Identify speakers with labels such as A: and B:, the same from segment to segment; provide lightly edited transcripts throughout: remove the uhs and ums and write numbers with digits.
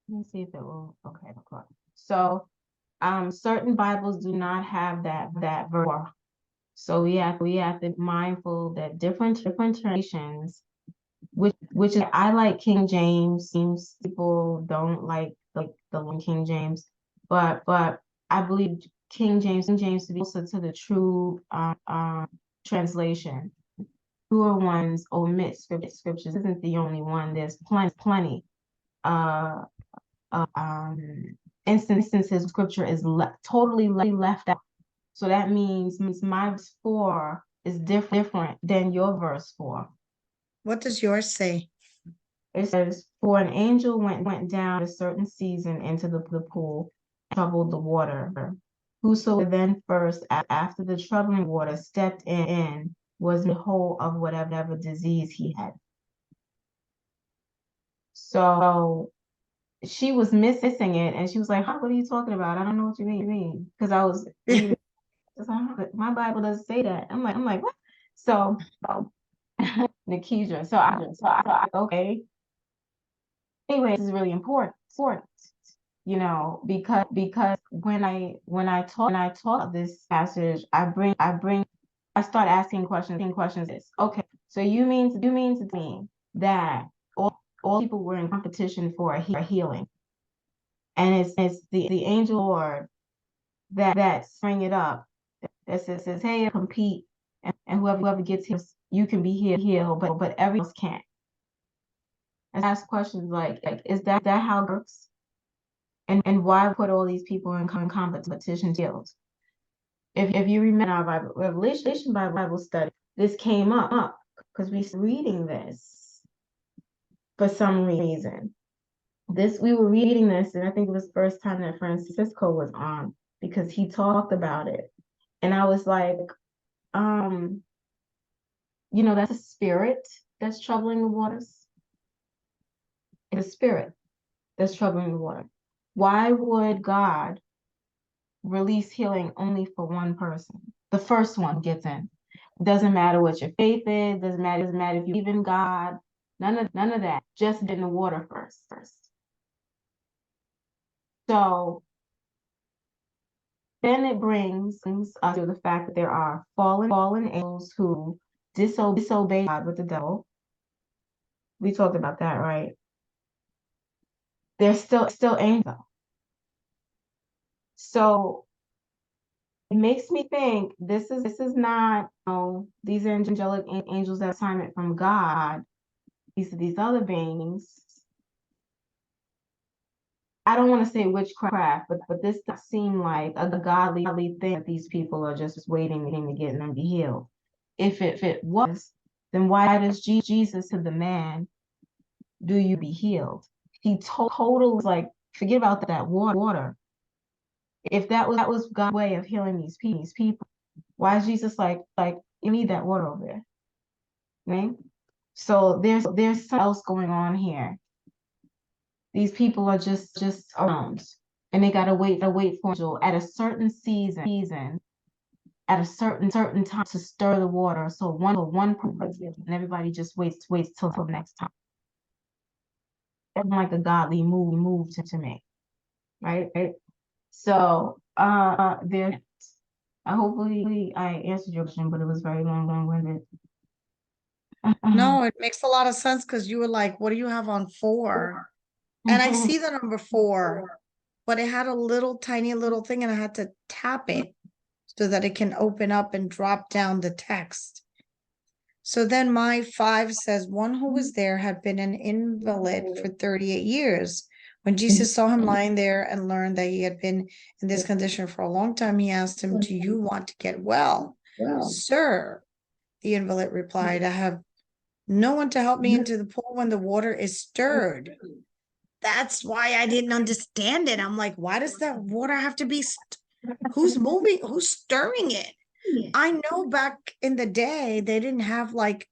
A: Let me see if it will. Okay, okay. So, certain Bibles do not have that verse. So we have to be mindful that different translations, which is I like King James. Seems people don't like the King James, but I believe King James to be closer to the true translation. Truer ones omit scriptures. This isn't the only one. There's plenty uh, instances scripture is totally left out. So that means my verse 4 is different than your verse 4.
B: What does yours say?
A: It says, for an angel went down a certain season into the pool and troubled the water. Whoso then first, after the troubling water, stepped in was made whole of whatever disease he had. So she was missing it, and she was like, "Huh, what are you talking about? I don't know what you mean." Because I was reading, my Bible doesn't say that. I'm like, what? So Nikisha. So I okay. Anyway, this is really important, because when I talk this passage, I start asking questions. This okay? So you mean to me that all people were in competition for a healing, and it's the angel Lord that bring it up that says, hey, compete, and whoever gets here, you can be healed, but everyone else can't. And ask questions like is that how it works? And why put all these people in competition fields? If you remember our Revelation Bible study, this came up because we reading this for some reason. We were reading this, and I think it was the first time that Francisco was on because he talked about it. And I was like, um, that's a spirit that's troubling the waters. It's a spirit that's troubling the water. Why would God release healing only for one person? The first one gets in. It doesn't matter what your faith is, doesn't matter if you believe in God, none of that. Just in the water first. So then it brings us to the fact that there are fallen angels who disobey God with the devil. We talked about that, right? They're still angels. So it makes me think this is not, these angelic angels that assignment from God. These other beings. I don't want to say witchcraft, but this does seem like a godly thing that these people are just waiting to get them to be healed. If it was, then why does Jesus to the man, do you be healed? He totally like forget about that water. If that was God's way of healing these people, why is Jesus like you need that water over there, right? So there's something else going on here. These people are just around, and they gotta wait for angel at a certain season, at a certain time to stir the water. So one person, and everybody just waits till the next time. That's like a godly move to make, right? Right. So there. Hopefully I answered your question, but it was very long-winded.
B: No, it makes a lot of sense because you were like, what do you have on 4? And I see the number 4, but it had a little tiny little thing and I had to tap it so that it can open up and drop down the text. So then my 5 says, one who was there had been an invalid for 38 years. When Jesus saw him lying there and learned that he had been in this condition for a long time, he asked him, do you want to get well? Sir, the invalid replied, I have no one to help me into the pool when the water is stirred. That's why I didn't understand it. I'm like, why does that water have to be who's moving, who's stirring it? I know back in the day they didn't have like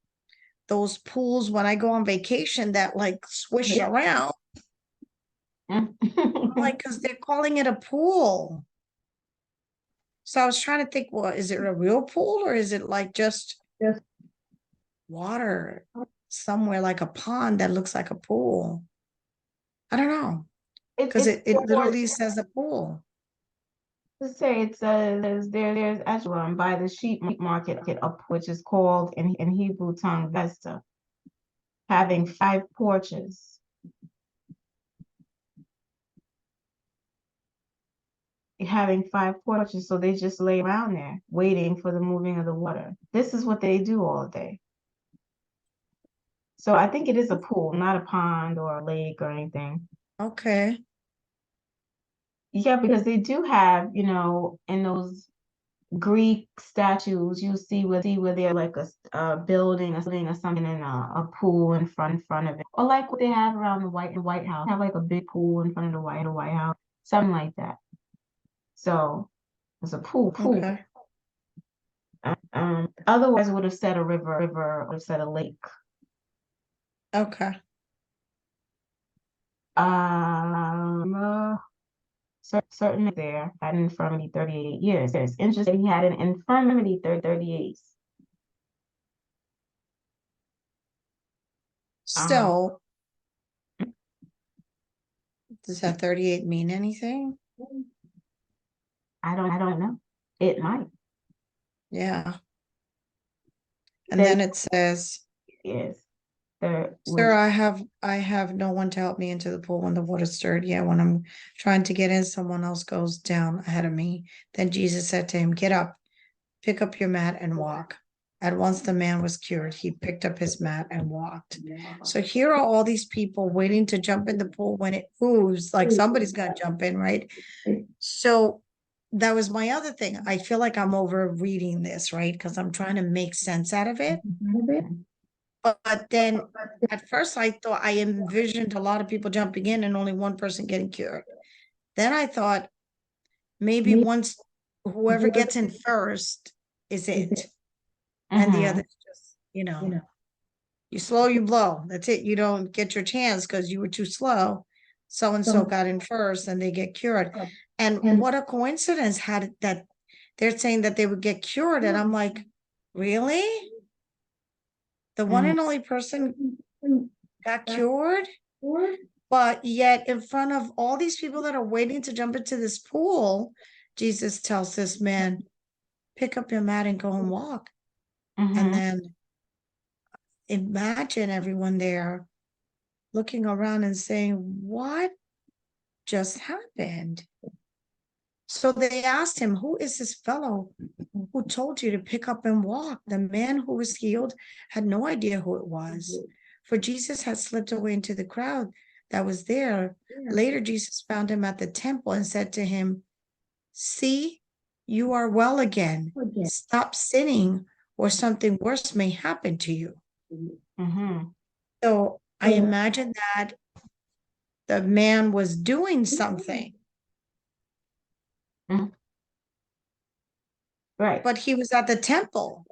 B: those pools when I go on vacation that like swish around. Like, because they're calling it a pool. So I was trying to think, well, is it a real pool or is it like just water somewhere like a pond that looks like a pool? I don't know. Because
A: it's
B: it
A: for
B: literally says a pool.
A: to say it says there's Eshron by the sheep market up, which is called in Hebrew tongue Vesta, having 5 porches. Having 5 porches, so they just lay around there waiting for the moving of the water. This is what they do all day. So I think it is a pool, not a pond or a lake or anything.
B: Okay.
A: Yeah, because they do have, in those Greek statues, you see where they're like a building or something and a pool in front of it, or like what they have around the White House, have like a big pool in front of the White House, something like that. So it's a pool.
B: Okay.
A: Otherwise, it would have said a river, would have said a lake.
B: Okay.
A: Um, certainly there had an infirmity 38 years. It's interesting he had an infirmity 38. Um,
B: So does that 38 mean anything?
A: I don't know. It might.
B: Yeah. And
A: That
B: then it says,
A: is there
B: Sir,
A: was.
B: I have no one to help me into the pool when the water's stirred. Yeah, when I'm trying to get in, someone else goes down ahead of me. Then Jesus said to him, Get up, pick up your mat and walk. At once the man was cured. He picked up his mat and walked. So here are all these people waiting to jump in the pool when it moves, like somebody's gonna jump in, right? So that was my other thing. I feel like I'm over reading this, right? Because I'm trying to make sense out of it. But then at first I thought I envisioned a lot of people jumping in and only one person getting cured. Then I thought maybe once whoever gets in first is it. And the
A: Mm-hmm.
B: others just, you slow, you blow. That's it. You don't get your chance because you were too slow. So and so got in first and they get cured. And what a coincidence had it that they're saying that they would get cured. And I'm like, really? The one and only person got cured? But yet, in front of all these people that are waiting to jump into this pool, Jesus tells this man, pick up your mat and go and walk. And
A: Mm-hmm.
B: then imagine everyone there looking around and saying, what just happened? So they asked him, who is this fellow who told you to pick up and walk? The man who was healed had no idea who it was, for Jesus had slipped away into the crowd that was there. Later, Jesus found him at the temple and said to him, see, you are well again. Stop sinning, or something worse may happen to you.
A: Mm-hmm.
B: So I imagine that the man was doing something,
A: Mm-hmm. Right.
B: but he was at the temple.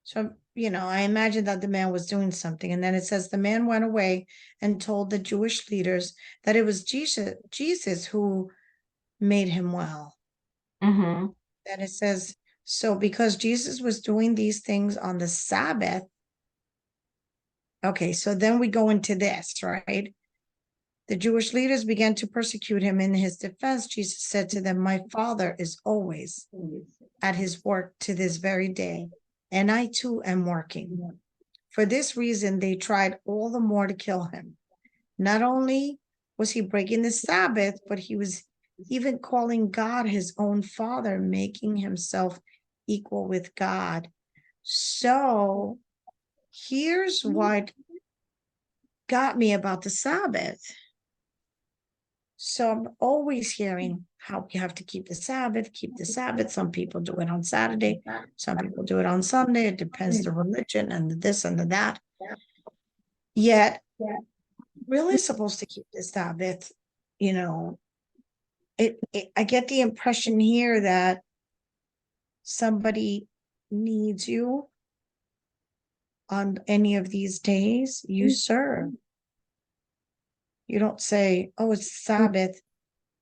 B: So, I imagine that the man was doing something. And then it says the man went away and told the Jewish leaders that it was Jesus who made him well.
A: Mm-hmm.
B: And it says, so because Jesus was doing these things on the Sabbath. Okay, so then we go into this, right? The Jewish leaders began to persecute him. In his defense, Jesus said to them, my Father is always at his work to this very day, and I too am working. For this reason, they tried all the more to kill him. Not only was he breaking the Sabbath, but he was even calling God his own Father, making himself equal with God. So here's what got me about the Sabbath. So I'm always hearing how we have to keep the Sabbath, keep the Sabbath. Some people do it on Saturday, some people do it on Sunday. It depends the religion and the this and the that. Yet, really supposed to keep the Sabbath, you know. I get the impression here that somebody needs you on any of these days, you serve. You don't say, oh, it's Sabbath.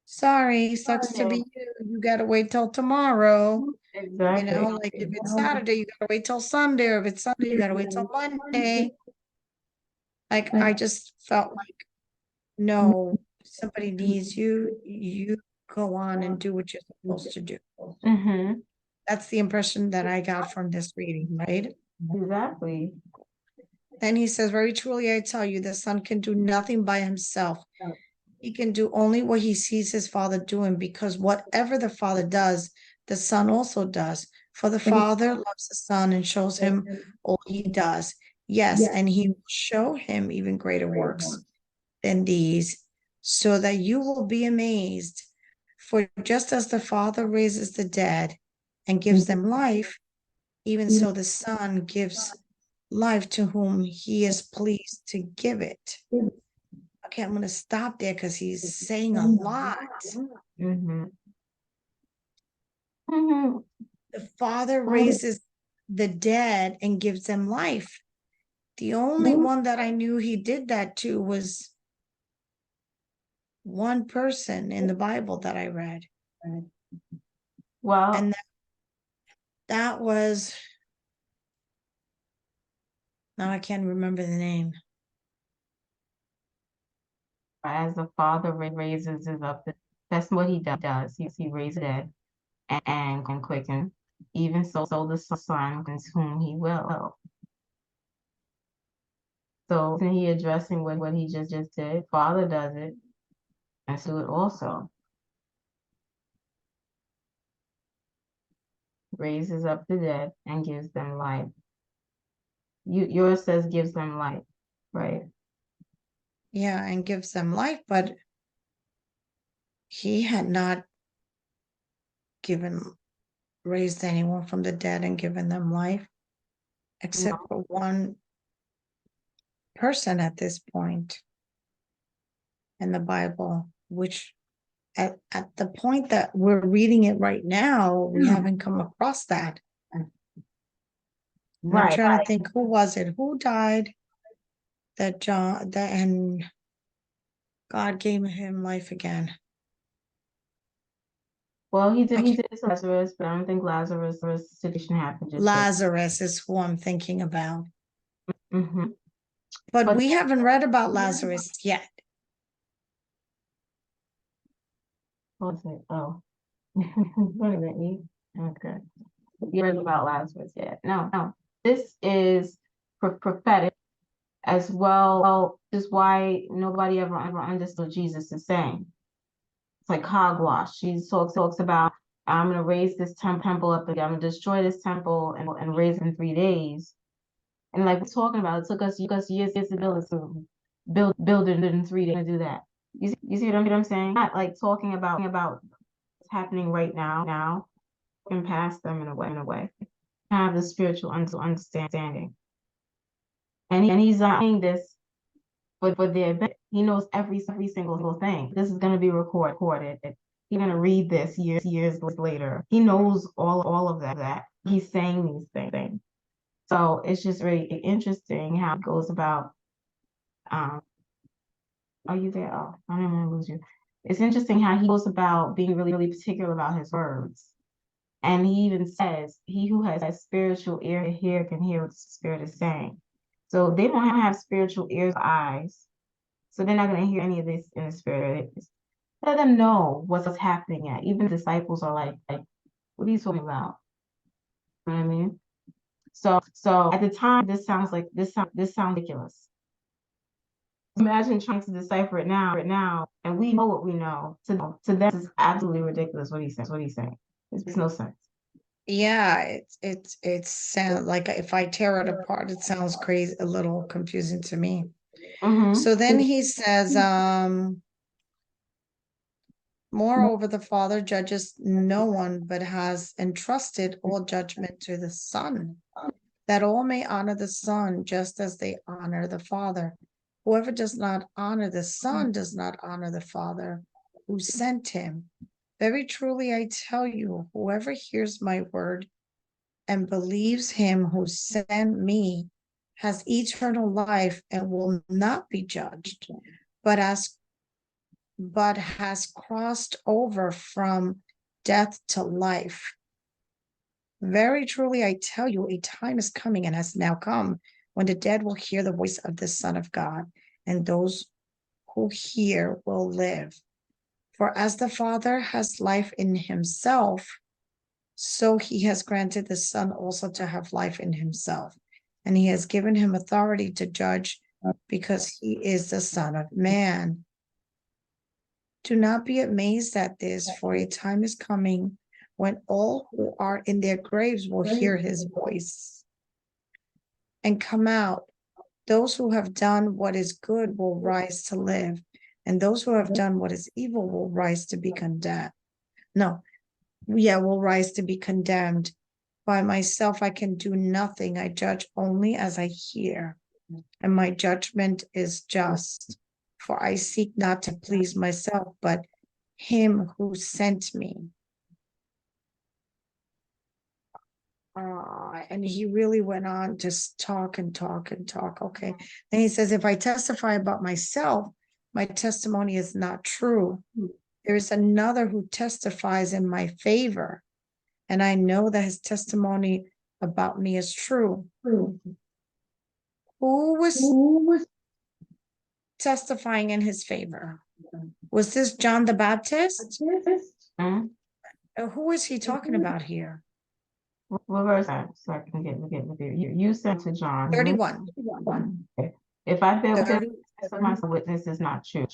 B: Sorry, sucks to be you. You gotta wait till tomorrow.
A: Exactly.
B: Like if it's Saturday, you gotta wait till Sunday, or if it's Sunday, you gotta wait till Monday. Like I just felt like, no. somebody needs you, you go on and do what you're supposed to do.
A: Mm-hmm.
B: That's the impression that I got from this reading, right?
A: Exactly.
B: Then he says, very truly, I tell you, the son can do nothing by himself. He can do only what he sees his father doing, because whatever the father does, the son also does. For the father loves the son and shows him all he does. Yes, and he will show him even greater works than these, so that you will be amazed. For just as the father raises the dead and gives them life, even so the son gives life to whom he is pleased to give it. Okay, I'm going to stop there because he's saying a lot.
A: Mm-hmm. Mm-hmm.
B: The father raises the dead and gives them life. The only one that I knew he did that to was one person in the Bible that I read.
A: Well,
B: And that was, now I can't remember the name.
A: as the father raises us up, that's what he does. He raises the dead and quicken. Even so the son is whom he will. So isn't he addressing what he just did? Father does it, and so it also raises up the dead and gives them life. Yours says gives them life, right?
B: Yeah, and gives them life, but he had not raised anyone from the dead and given them life, except for one person at this point in the Bible, which at the point that we're reading it right now, we haven't come across that. And I'm
A: Right.
B: trying to think, who was it? Who died and God gave him life again?
A: Well, he did this to Lazarus, but I don't think Lazarus' situation happened just yet.
B: Lazarus is who I'm thinking about.
A: Mm-hmm.
B: But we haven't read about Lazarus yet.
A: What was it? Oh. Wait a minute. Okay. You read about Lazarus yet? No. This is prophetic as well. This is why nobody ever understood what Jesus is saying. It's like hogwash. She talks about, I'm going to raise this temple up again. I'm going to destroy this temple and raise it in 3 days. And like we're talking about, it took us years to build it, to build it in 3 days to do that. You see what I'm saying? Not like talking about what's happening right now and past them in a way. Have the spiritual understanding. And he's not saying this for their benefit. He knows every single thing. This is going to be recorded. He's going to read this years later. He knows all of that. He's saying these things. So it's just really interesting how it goes about. Are you there? Oh, I didn't want to lose you. It's interesting how he goes about being really particular about his words. And he even says, he who has spiritual ear to hear can hear what the Spirit is saying. So they don't have spiritual ears or eyes. So they're not going to hear any of this in the Spirit. Let them know what's happening at. Even the disciples are like, what are you talking about? You know what I mean? So at the time, this sounds ridiculous. Imagine trying to decipher it now, and we know what we know. To them, this is absolutely ridiculous. What he's saying. It makes no sense.
B: Yeah, it sounds like, if I tear it apart, it sounds crazy, a little confusing to me. So then he says, moreover, the Father judges no one, but has entrusted all judgment to the Son, that all may honor the Son just as they honor the Father. Whoever does not honor the Son does not honor the Father who sent him. Very truly, I tell you, whoever hears my word and believes him who sent me has eternal life and will not be judged, but has crossed over from death to life. Very truly, I tell you, a time is coming and has now come when the dead will hear the voice of the Son of God, and those who hear will live. For as the Father has life in himself, so he has granted the Son also to have life in himself. And he has given him authority to judge because he is the Son of Man. Do not be amazed at this, for a time is coming when all who are in their graves will hear his voice and come out. Those who have done what is good will rise to live, and those who have done what is evil will rise to be condemned. No, will rise to be condemned. By myself, I can do nothing. I judge only as I hear, and my judgment is just. For I seek not to please myself, but him who sent me. And he really went on just talk and talk and talk. Okay. Then he says, if I testify about myself, my testimony is not true. There is another who testifies in my favor, and I know that his testimony about me is true. Who was testifying in his favor? Was this John the Baptist? Who is he talking about here?
A: What verse that? So I can get you sent to John.
B: 31.
A: Okay. If I bear
B: 30.
A: witness of my witness is not true.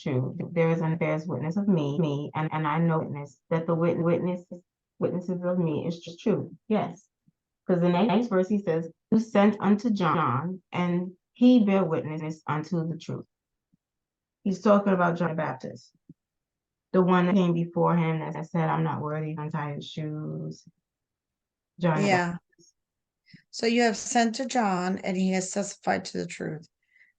A: There is an bears witness of me, and I know witness that the witnesses of me is true. Yes. Because the next verse he says, "Who sent unto John, and he bear witness unto the truth." He's talking about John the Baptist, the one that came before him that said, "I'm not worthy to untie his shoes." John the
B: Yeah. So you have sent to John, and he has testified to the truth.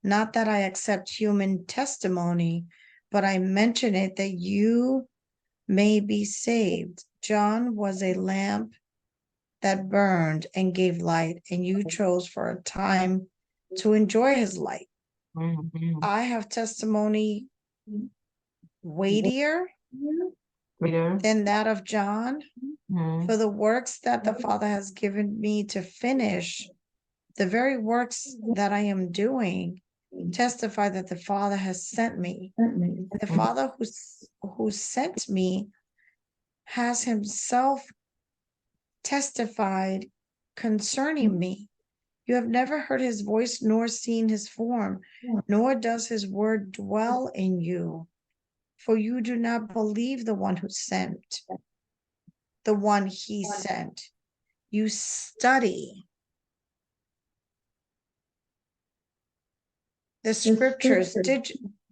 B: Not that I accept human testimony, but I mention it that you may be saved. John was a lamp that burned and gave light, and you chose for a time to enjoy his light.
A: Mhm.
B: I have testimony weightier
A: Reader.
B: than that of John,
A: Mhm.
B: for the works that the Father has given me to finish, the very works that I am doing, testify that the Father has sent me. And the Father who sent me has himself testified concerning me. You have never heard his voice nor seen his form, nor does his word dwell in you. For you do not believe the one who sent, the one he sent. You study the scriptures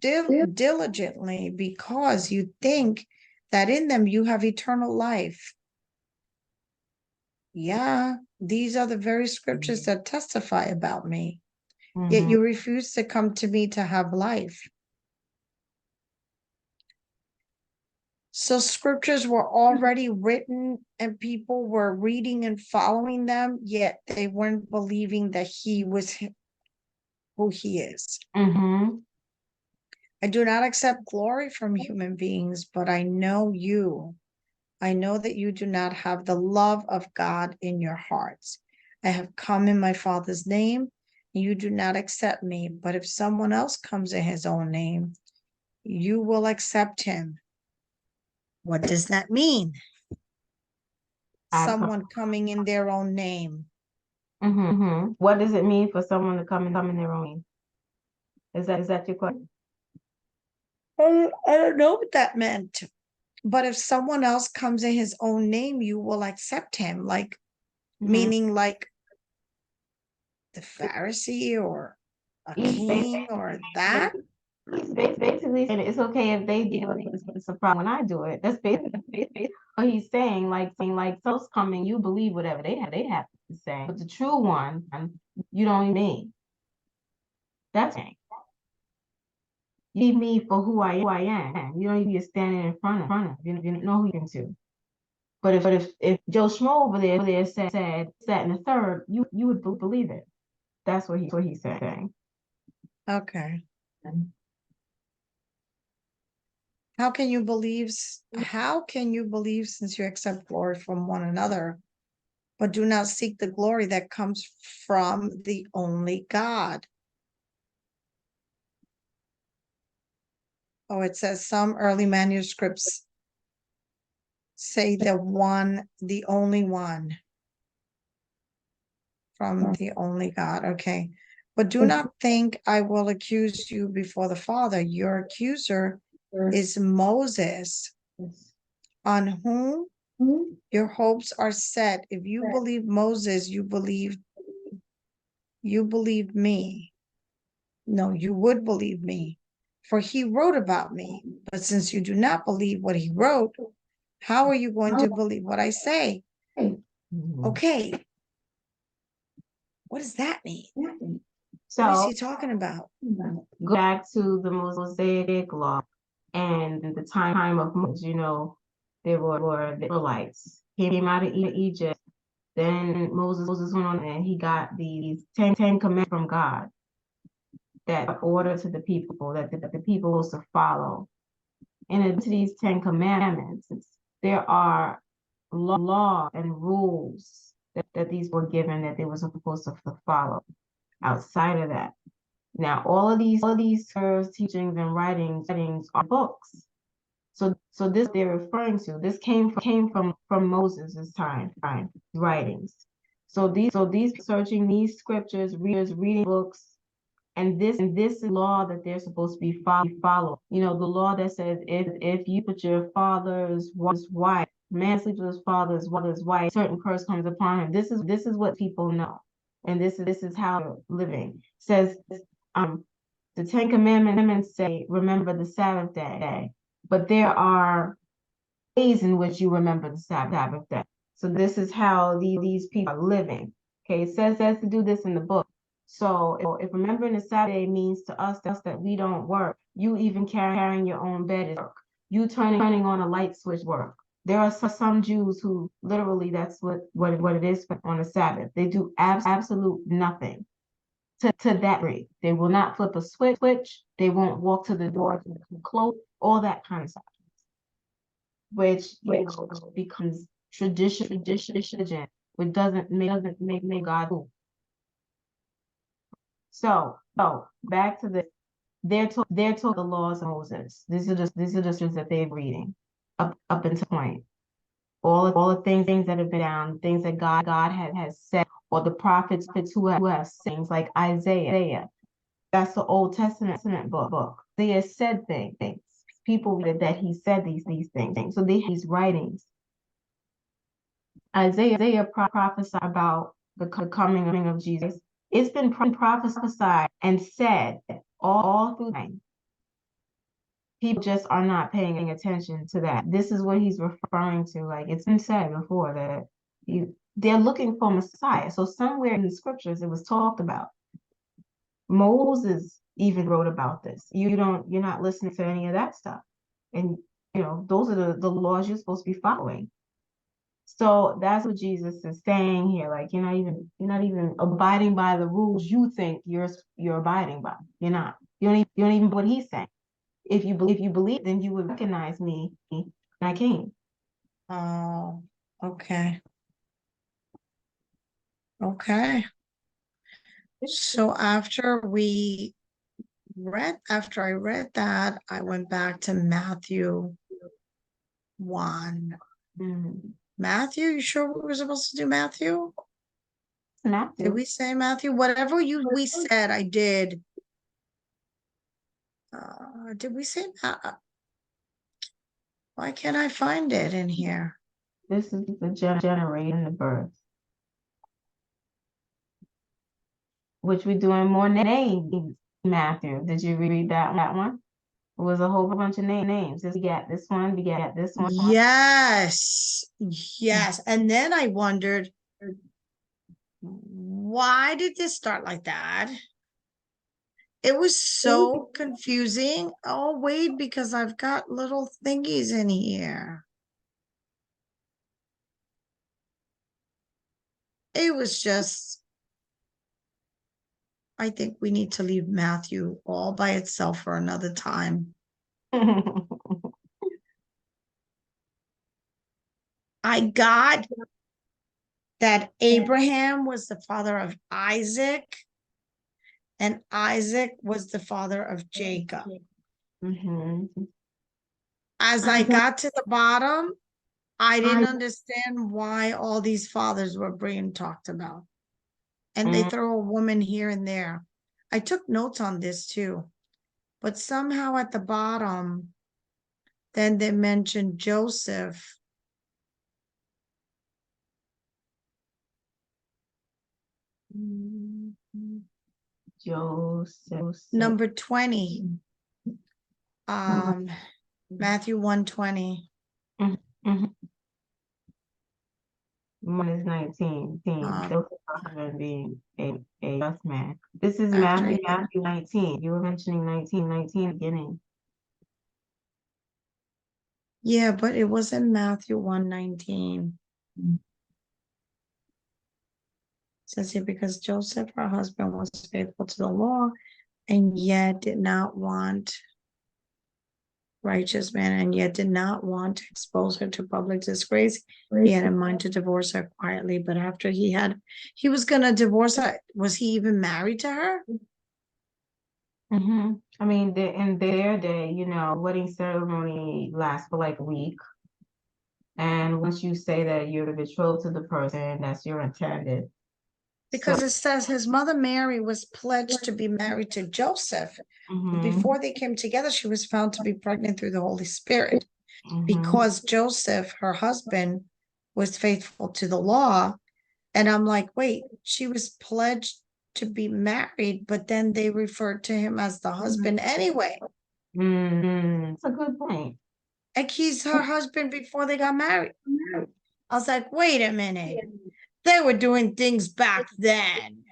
B: diligently because you think that in them you have eternal life. Yeah, these are the very scriptures that testify about me. Yet you refuse to come to me to have life. So scriptures were already written and people were reading and following them, yet they weren't believing that he was who he is.
A: Mm-hmm.
B: I do not accept glory from human beings, but I know you. I know that you do not have the love of God in your hearts. I have come in my Father's name, and you do not accept me. But if someone else comes in his own name, you will accept him. What does that mean? Someone coming in their own name.
A: What does it mean for someone to come in their own name? Is that your question?
B: I don't know what that meant. But if someone else comes in his own name, you will accept him. Like, meaning like the Pharisee or a king or that.
A: Basically saying it's okay if they do it. It's a problem when I do it. That's basically what he's saying. Like those coming, you believe whatever they have to say. But the true one, you don't need me. That's it. You need me for who I am. You don't need to be standing in front of. You don't know who you're to. But if Joe Schmo over there said that in the third, you would believe it. That's what he's saying.
B: Okay. How can you believe since you accept glory from one another, but do not seek the glory that comes from the only God? Oh, it says some early manuscripts say the only one from the only God. Okay. But do not think I will accuse you before the Father. Your accuser is Moses, on whom your hopes are set. If you believe Moses, you believe me. No, you would believe me, for he wrote about me. But since you do not believe what he wrote, how are you going to believe what I say?
A: Mhm.
B: Okay, what does that mean? What is
A: So
B: he talking about?
A: go back to the Mosaic law and the time of Moses, there were the Israelites came out of Egypt. Then Moses went on and he got these ten commandments from God that order to the people that the people was to follow. And into these Ten Commandments, there are law and rules that these were given that they were supposed to follow. Outside of that, now all of these serves, teachings, and writings are books. So this they're referring to. This came from Moses' time writings. So these searching these scriptures, reading books, and this law that they're supposed to be followed. The law that says if you put your father's wife, man sleeps with his father's wife, certain curse comes upon him. This is what people know, and this is how they're living. It says um the Ten Commandments say remember the Sabbath day, but there are ways in which you remember the Sabbath day. So this is how these people are living. Okay, it says to do this in the book. So if remembering the Sabbath day means to us that we don't work, you even carrying your own bed is work. You turning on a light switch work. There are some Jews who literally that's what it is on the Sabbath. They do absolute nothing to that rate. They will not flip a switch. They won't walk to the door to close, all that kind of stuff, which becomes tradition, which doesn't make God move. So back to this. They're taught the laws of Moses. These are the things that they're reading up until point. All the things that have been down, things that God has said, or the prophets who have things like Isaiah. That's the Old Testament book. They have said things. People read that he said these things. So they have these writings. Isaiah prophesied about the coming of Jesus. It's been prophesied and said all through time. People just are not paying attention to that. This is what he's referring to. Like it's been said before that they're looking for Messiah. So somewhere in the scriptures it was talked about. Moses even wrote about this. You're not listening to any of that stuff. And those are the laws you're supposed to be following. So that's what Jesus is saying here. Like you're not even abiding by the rules you think you're abiding by. You're not. You don't even what he's saying. If you believe, then you would recognize me when I came.
B: Oh, okay. Okay. So after I read that, I went back to Matthew 1.
A: Mhm.
B: Matthew, you sure we were supposed to do Matthew? Did we
A: Matthew.
B: say Matthew? Whatever we said, I did. Did we say why can't I find it in here?
A: This is the generating the birth, which we're doing more names. Matthew, did you read that one? It was a whole bunch of names. We got this one. We got this one.
B: Yes. Yes. And then I wondered, why did this start like that? It was so confusing. Oh, wait, because I've got little thingies in here. It was just, I think we need to leave Matthew all by itself for another time. I got that Abraham was the father of Isaac, and Isaac was the father of Jacob. As I got to the bottom, I didn't understand why all these fathers were being talked about. And they throw a woman here and there. I took notes on this too. But somehow at the bottom, then they mentioned Joseph.
A: Joseph.
B: Number 20. Matthew 1:20.
A: One is 19. Joseph husband being a just man. This is
B: After
A: Matthew 19. You were mentioning 19 beginning.
B: Yeah, but it was in Matthew 1:19. Says here, because Joseph, her husband, was faithful to the law and yet did not want righteous man and yet did not want to expose her to public disgrace. He had in mind to divorce her quietly, but after he was gonna divorce her. Was he even married to her?
A: I mean, in their day, wedding ceremony lasts for like a week. And once you say that you're betrothed to the person, that's your intended.
B: Because it says his mother Mary was pledged to be married to Joseph. But before they came together, she was found to be pregnant through the Holy Spirit. Because Joseph, her husband, was faithful to the law. And I'm like, wait, she was pledged to be married, but then they referred to him as the husband anyway.
A: That's a good point.
B: Like he's her husband before they got married. I was like, wait a minute. They were doing things back then.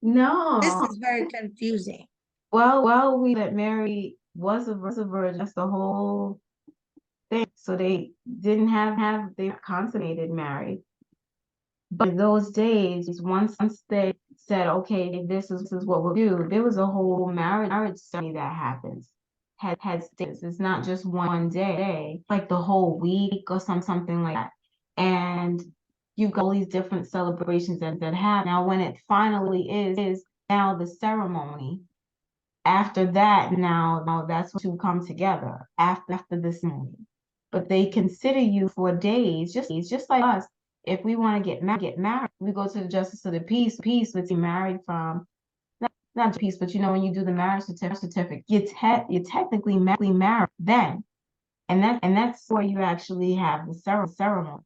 A: No.
B: This is very confusing.
A: Well, we that Mary was a virgin. That's the whole thing. So they didn't they consummated married. But in those days, once they said, okay, this is what we'll do, there was a whole marriage ceremony that happens. Had stages. It's not just one day, like the whole week or something like that. And you've got all these different celebrations that happen. Now, when it finally is now the ceremony. After that, now that's when to come together after the ceremony. But they consider you for days, just like us. If we want to get married, we go to the justice of the peace, which you married from, not peace, but when you do the marriage certificate, you're technically married then, and that's where you actually have the ceremony.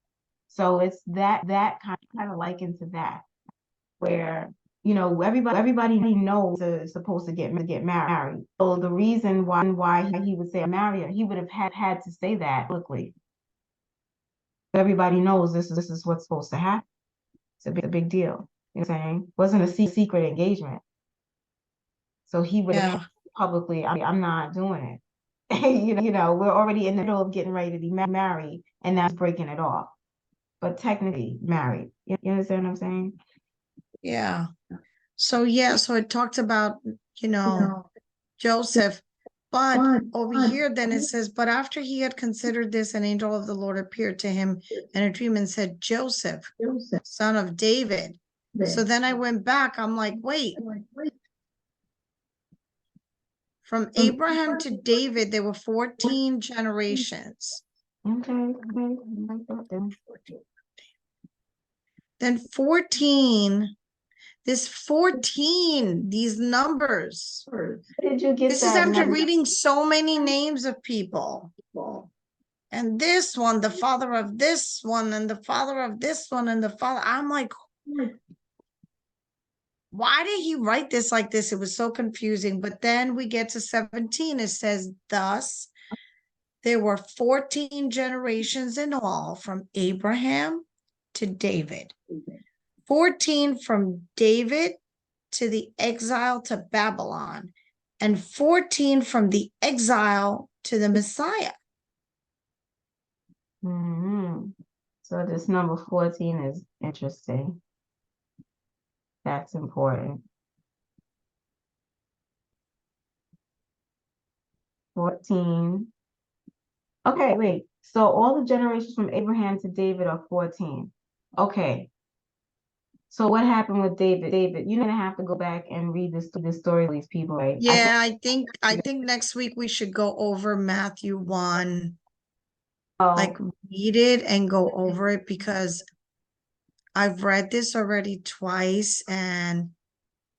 A: So it's that kind of like into that, where everybody knows is supposed to get married. So the reason why he would say marry her, he would have had to say that publicly. Everybody knows this is what's supposed to happen. It's a big deal. You know what I'm saying? It wasn't a secret engagement. So he would have publicly, I'm not doing it. We're already in the middle of getting ready to be married, and now he's breaking it off. But technically married. You understand what I'm saying?
B: Yeah. So it talks about, Joseph. But over here, then it says, but after he had considered this, an angel of the Lord appeared to him in a dream and said, Joseph, son of David. So then I went back. I'm like, wait. From Abraham to David, there were 14 generations.
A: Okay.
B: Then 14, these numbers.
A: Did you get
B: this is after reading so many names of people. And this one, the father of this one, and the father of this one, and the father. I'm like, why did he write this like this? It was so confusing. But then we get to 17. It says, thus, there were 14 generations in all from Abraham to David. 14 from David to the exile to Babylon, and 14 from the exile to the Messiah.
A: So this number 14 is interesting. That's important. 14. Okay, wait. So all the generations from Abraham to David are 14. Okay. So what happened with David? David, you're gonna have to go back and read the story of these people, right?
B: Yeah, I think next week we should go over Matthew 1, like
A: Oh,
B: read it and go over it because I've read this already twice and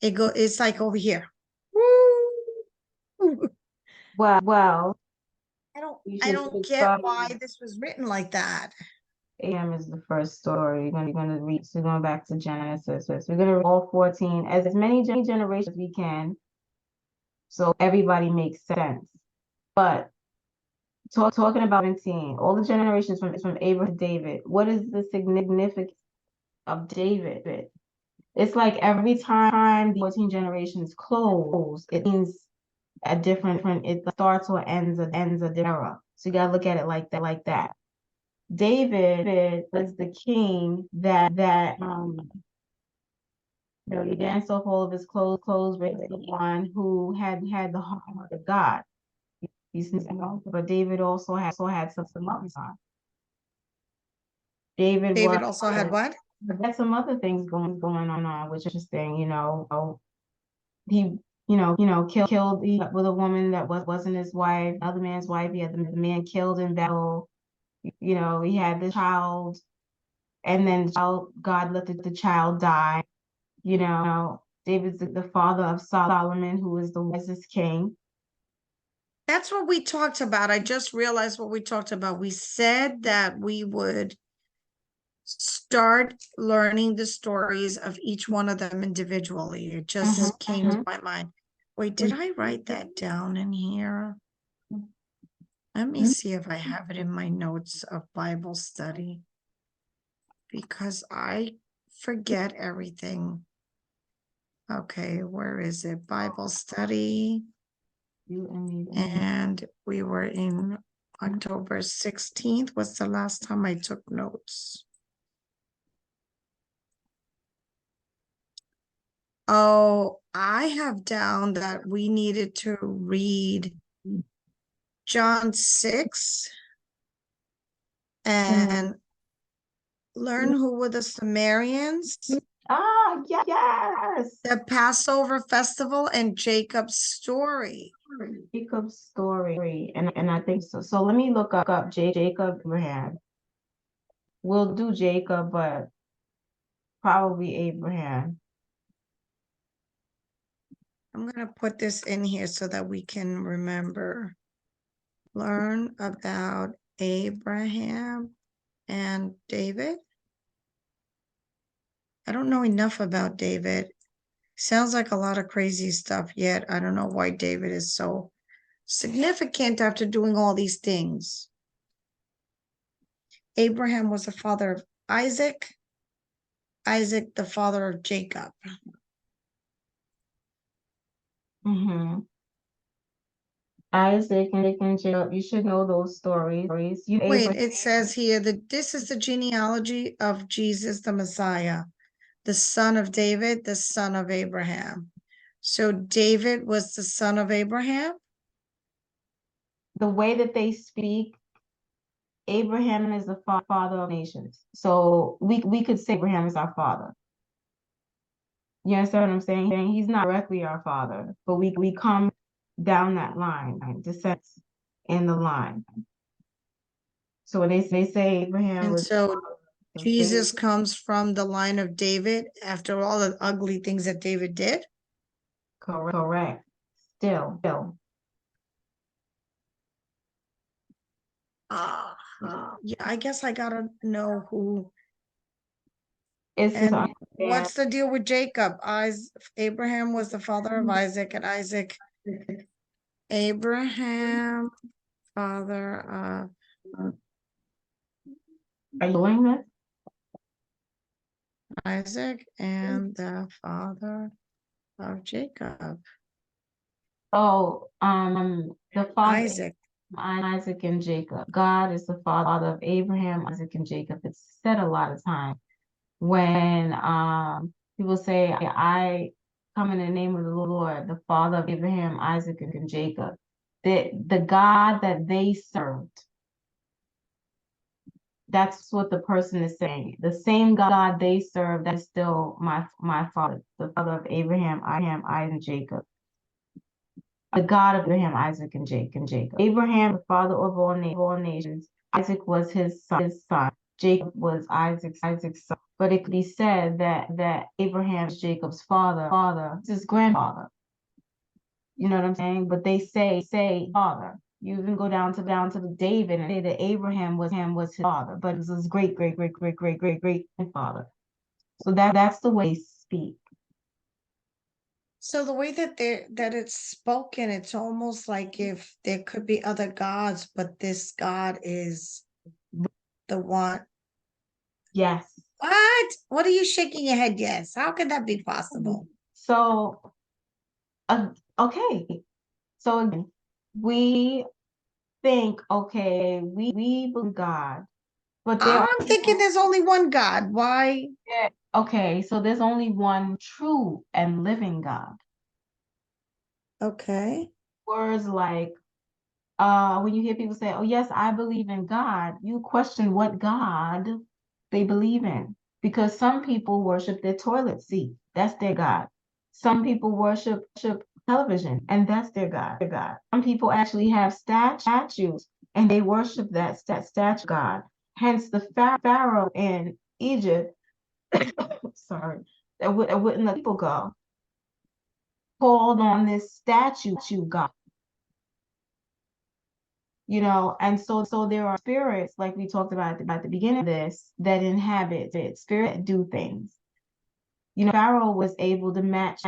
B: it's like over here. Woo!
A: well, you
B: I
A: should
B: don't get
A: start.
B: why this was written like that.
A: Abraham is the first story. You're gonna read. So going back to Genesis. We're gonna read all 14 as many generations as we can, so everybody makes sense. But talking about 17, all the generations from Abraham to David. What is the significance of David? It's like every time the 14 generations close, it means a different, it starts or ends a different era. So you gotta look at it like that. David was the king he danced off all of his clothes, with the one who had the heart of God. But David also had some other side. David was
B: David also had what?
A: had some other things going on, which is interesting. He killed with a woman that wasn't his wife, another man's wife. He had the man killed in battle. He had the child, and then God let the child die. David's the father of Solomon, who is the wisest king.
B: That's what we talked about. I just realized what we talked about. We said that we would start learning the stories of each one of them individually. It just came to my mind. Wait, did I write that down in here? Let me see if I have it in my notes of Bible study because I forget everything. Okay, where is it? Bible study. And we were in October 16th. Was the last time I took notes? Oh, I have down that we needed to read John 6 and learn who were the Sumerians,
A: Ah, yes.
B: the Passover festival, and Jacob's story.
A: Jacob's story, and I think so. So let me look up Jacob Abraham. We'll do Jacob, but probably Abraham.
B: I'm going to put this in here so that we can remember. Learn about Abraham and David. I don't know enough about David. Sounds like a lot of crazy stuff, yet I don't know why David is so significant after doing all these things. Abraham was the father of Isaac, Isaac the father of Jacob.
A: Isaac and Jacob, you should know those stories.
B: Wait, it says here that this is the genealogy of Jesus the Messiah, the son of David, the son of Abraham. So David was the son of Abraham?
A: The way that they speak, Abraham is the father of nations. So we could say Abraham is our father. You understand what I'm saying? He's not directly our father, but we come down that line, descents in the line. So when they say Abraham
B: And
A: was
B: so Jesus
A: David,
B: comes from the line of David after all the ugly things that David did?
A: correct. Still.
B: Yeah, I guess I gotta know who.
A: It's just
B: And what's the deal with Jacob? Abraham was the father of Isaac, and Isaac, Abraham, father of
A: are you doing this?
B: Isaac, and the father of Jacob.
A: Oh, the father
B: Isaac.
A: Isaac and Jacob. God is the father of Abraham, Isaac, and Jacob. It's said a lot of times when people say, I come in the name of the Lord, the father of Abraham, Isaac, and Jacob. The God that they served That's what the person is saying. The same God they serve, that is still my father, the father of Abraham, Isaac, and Jacob. The God of Abraham, Isaac, and Jacob. Abraham, the father of all nations. Isaac was his son. Jacob was Isaac's son. But it could be said that Abraham is Jacob's father, his grandfather. You know what I'm saying? But they say father. You even go down to the David and say that Abraham was his father, but it was his great grandfather. So that's the way they speak.
B: So the way that it's spoken, it's almost like if there could be other gods, but this God is the one.
A: Yes.
B: What are you shaking your head? Yes. How could that be possible?
A: So okay. So again, we think, okay, we believe God, but there are
B: I'm thinking there's only one God. Why?
A: okay, so there's only one true and living God.
B: Okay.
A: Words like when you hear people say, oh yes, I believe in God, you question what God they believe in. Because some people worship their toilet seat. That's their God. Some people worship television, and that's their God. Some people actually have statues, and they worship that statue God. Hence the Pharaoh in Egypt, sorry, that wouldn't let people go, called on this statue God. And so there are spirits, like we talked about at the beginning of this, that inhabit it, spirit that do things. Pharaoh was able to match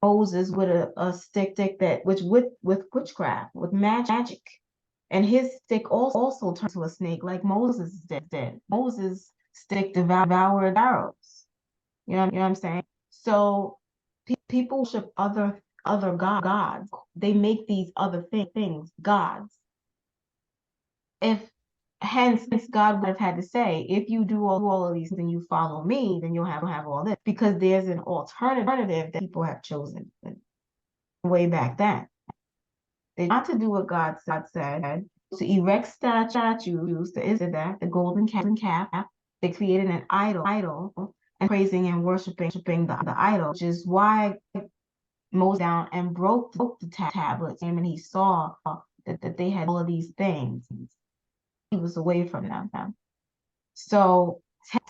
A: Moses with a stick that which with witchcraft, with magic. And his stick also turned to a snake like Moses did. Moses' stick devoured arrows. You know what I'm saying? So people worship other gods. They make these other things gods. If hence God would have had to say, if you do all of these things and you follow me, then you'll have all this, because there's an alternative that people have chosen way back then. They not to do what God said, to erect statues, to is that the golden calf. They created an idol and praising and worshiping the idol, which is why Moses down and broke the tablets, and he saw that they had all of these things. He was away from them. So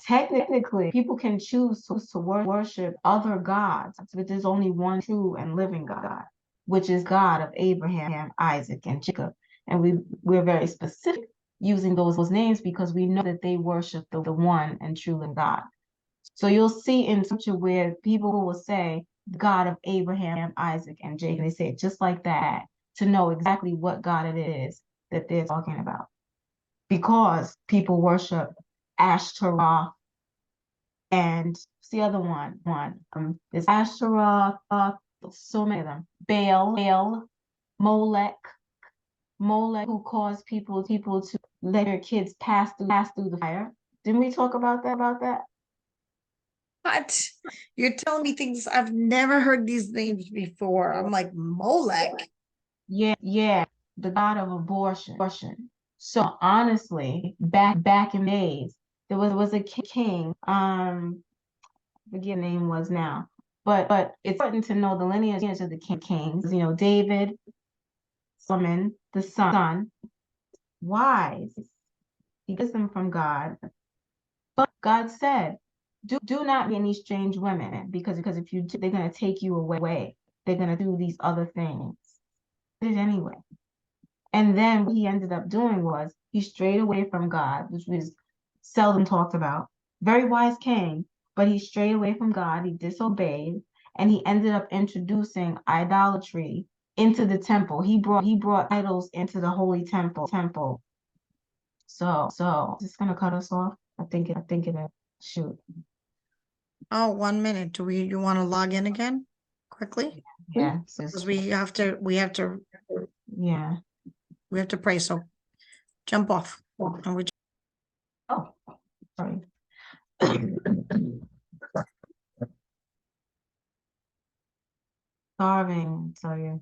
A: technically, people can choose to worship other gods, but there's only one true and living God, which is God of Abraham, Isaac, and Jacob. And we're very specific using those names because we know that they worship the one and true living God. So you'll see in scripture where people will say, God of Abraham, Isaac, and Jacob. They say it just like that to know exactly what God it is that they're talking about, because people worship Ashtaroth and what's the other one? There's Ashtaroth, so many of them. Baal, Molech, who caused people to let their kids pass through the fire. Didn't we talk about that?
B: What? You're telling me things I've never heard these names before. I'm like, Molech.
A: Yeah, the god of abortion. So honestly, back in days, there was a king, forget name was now, but it's important to know the lineage of the kings. David, Solomon, the son, wise. He gets them from God. But God said, do not be any strange women, because if you do, they're going to take you away. They're going to do these other things. Did it anyway. And then what he ended up doing was he strayed away from God, which was seldom talked about. Very wise king, but he strayed away from God. He disobeyed, and he ended up introducing idolatry into the temple. He brought idols into the holy temple. So just gonna cut us off. I think it is. Shoot.
B: Oh, 1 minute. You want to log in again quickly?
A: Yeah.
B: Because we have to
A: Yeah.
B: pray. So jump off. And we
A: Oh, sorry. Starving, sorry.